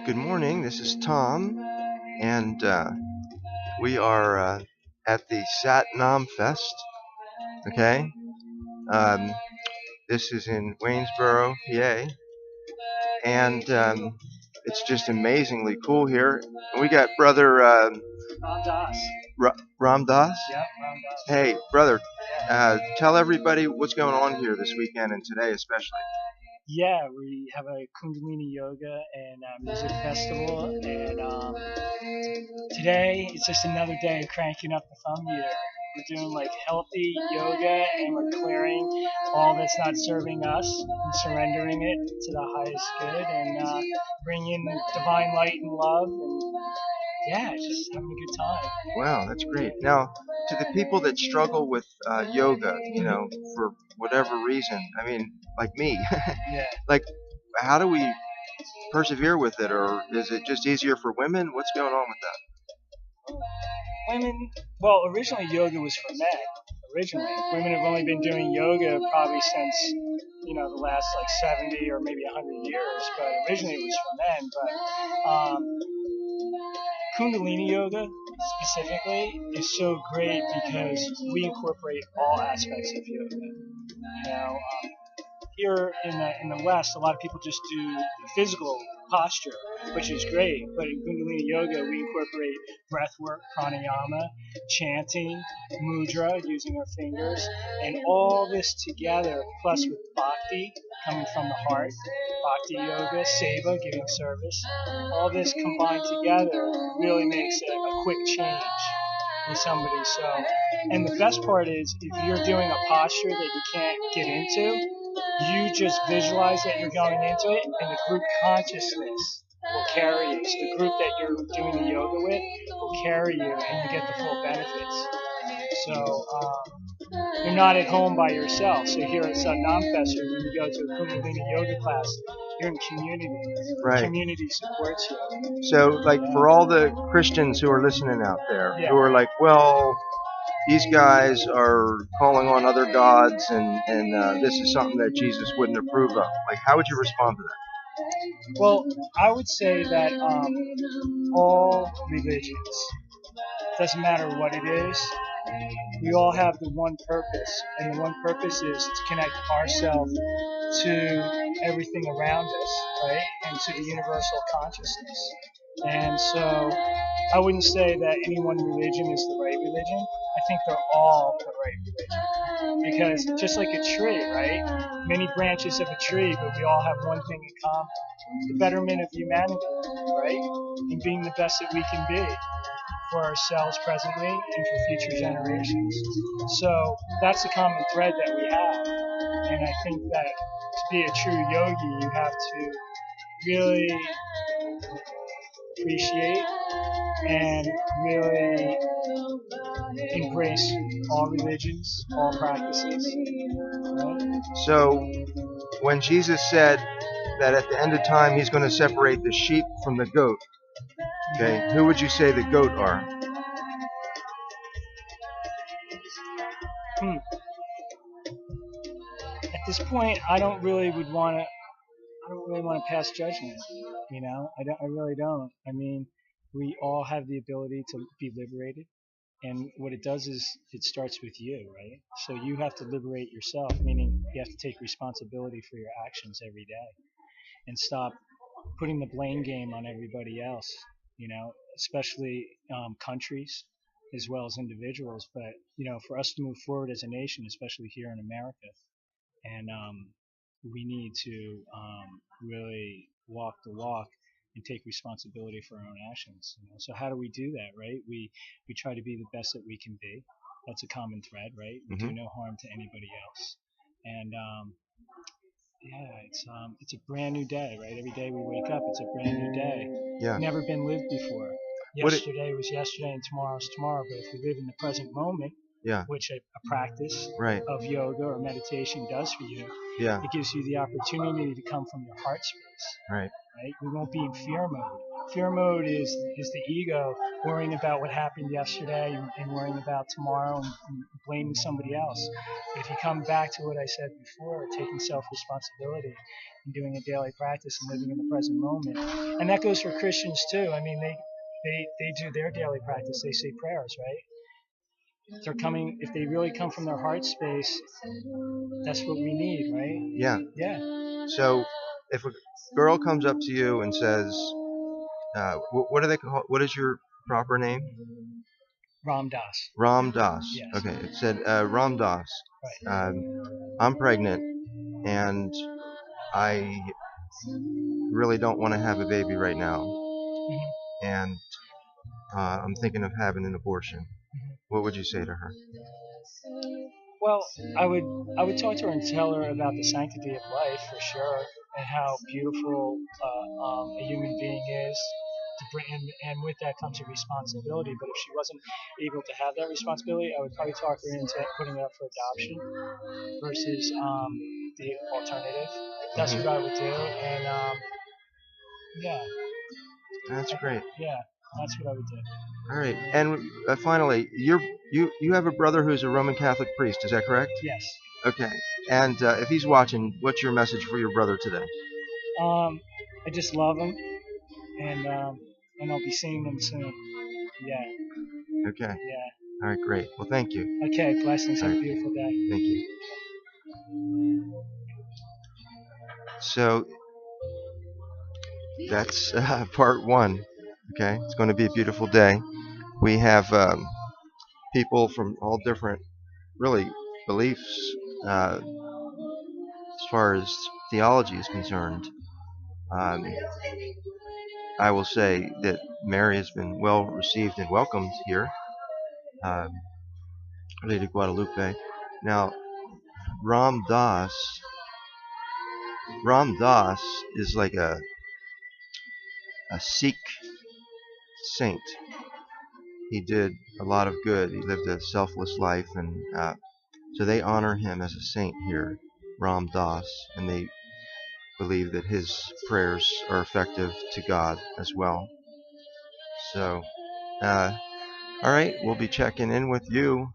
Good morning. This is Tom, and we are at the Sat Nam Fest. Okay, um, this is in Waynesboro, PA, and it's just amazingly cool here. And we got brother Ram Dass. Ram Dass. Yep, Ram Dass. Hey, brother, tell everybody what's going on here this weekend and today especially. Yeah, we have a Kundalini Yoga and music festival, and today it's just another day of cranking up the thumb meter. We're doing like healthy yoga, and we're clearing all that's not serving us and surrendering it to the highest good, and bringing divine light and love, and yeah, just having a good time. Wow, that's great. Now, to the people that struggle with yoga, for whatever reason, I mean, like me, Yeah. like, how do we persevere with it, or is it just easier for women? What's going on with that? Women, well, originally yoga was for men. Originally, women have only been doing yoga probably since the last like 70 or maybe 100 years. But originally it was for men. But Kundalini Yoga specifically is so great because we incorporate all aspects of yoga. Here in the West, a lot of people just do physical posture, which is great. But in Kundalini Yoga, we incorporate breath work, pranayama, chanting, mudra, using our fingers, and all this together, plus with bhakti, coming from the heart, bhakti yoga, seva, giving service. All this combined together really makes a quick change in somebody. So, and the best part is if you're doing a posture that you can't get into, you just visualize that you're going into it, and the group consciousness will carry you. So the group that you're doing the yoga with will carry you, and you get the full benefits. So you're not at home by yourself. So here at Sat Nam Fest, when you go to a Kundalini yoga class, you're in community. Right. Community supports you. So, like, for all the Christians who are listening out there, Yeah. who are like, well, these guys are calling on other gods, and this is something that Jesus wouldn't approve of. Like, how would you respond to that? Well, I would say that all religions, doesn't matter what it is, we all have the one purpose, and the one purpose is to connect ourselves to everything around us, right, and to the universal consciousness. And so I wouldn't say that any one religion is the right religion. I think they're all the right religion. Because just like a tree, right? Many branches of a tree, but we all have one thing in common. The betterment of humanity, right? And being the best that we can be for ourselves presently and for future generations. So that's the common thread that we have. And I think that to be a true yogi, you have to really appreciate and really embrace all religions, all practices. Right? So, when Jesus said that at the end of time he's going to separate the sheep from the goat, okay, who would you say the goat are? At this point, I don't really want to pass judgment. I really don't. I mean, we all have the ability to be liberated, and what it does is it starts with you, right? So you have to liberate yourself, meaning you have to take responsibility for your actions every day, and stop putting the blame game on everybody else. Especially countries as well as individuals. But for us to move forward as a nation, especially here in America, and we need to really walk the walk and take responsibility for our own actions. So how do we do that, right? We try to be the best that we can be. That's a common thread, right? We do no harm to anybody else. And it's a brand new day, right? Every day we wake up, it's a brand new day. Yeah. Never been lived before. Yesterday was yesterday, and tomorrow's tomorrow. But if we live in the present moment, which a practice of yoga or meditation does for you, it gives you the opportunity to come from your heart space. Right. We won't be in fear mode. Fear mode is the ego worrying about what happened yesterday and worrying about tomorrow and blaming somebody else. But if you come back to what I said before, taking self-responsibility and doing a daily practice and living in the present moment, and that goes for Christians too. I mean, they do their daily practice. They say prayers, right? They're coming, if they really come from their heart space, that's what we need, right? Yeah. Yeah. So if a girl comes up to you and says, what do they call? What is your proper name? Ram Dass. Ram Dass. Yes. Okay. It said, Ram Dass. Right. I'm pregnant, and I really don't want to have a baby right now, and I'm thinking of having an abortion. What would you say to her? Well, I would talk to her and tell her about the sanctity of life for sure, and how beautiful a human being is. And with that comes a responsibility. But if she wasn't able to have that responsibility, I would probably talk her into putting it up for adoption versus the alternative. That's what I would do, and yeah. That's great. Yeah, that's what I would do. All right, and finally, you have a brother who's a Roman Catholic priest. Is that correct? Yes. Okay. And if he's watching, what's your message for your brother today? I just love him, and I'll be seeing him soon. Yeah. Okay. Yeah. All right, great. Well, thank you. Okay, blessings. Have a beautiful day. Thank you. So that's part one. Okay, it's going to be a beautiful day. We have people from all different, really, beliefs as far as theology is concerned. I will say that Mary has been well received and welcomed here, Lady Guadalupe. Now, Ram Dass is like a Sikh saint. He did a lot of good. He lived a selfless life, and so they honor him as a saint here, Ram Dass, and they believe that his prayers are effective to God as well. So, all right, we'll be checking in with you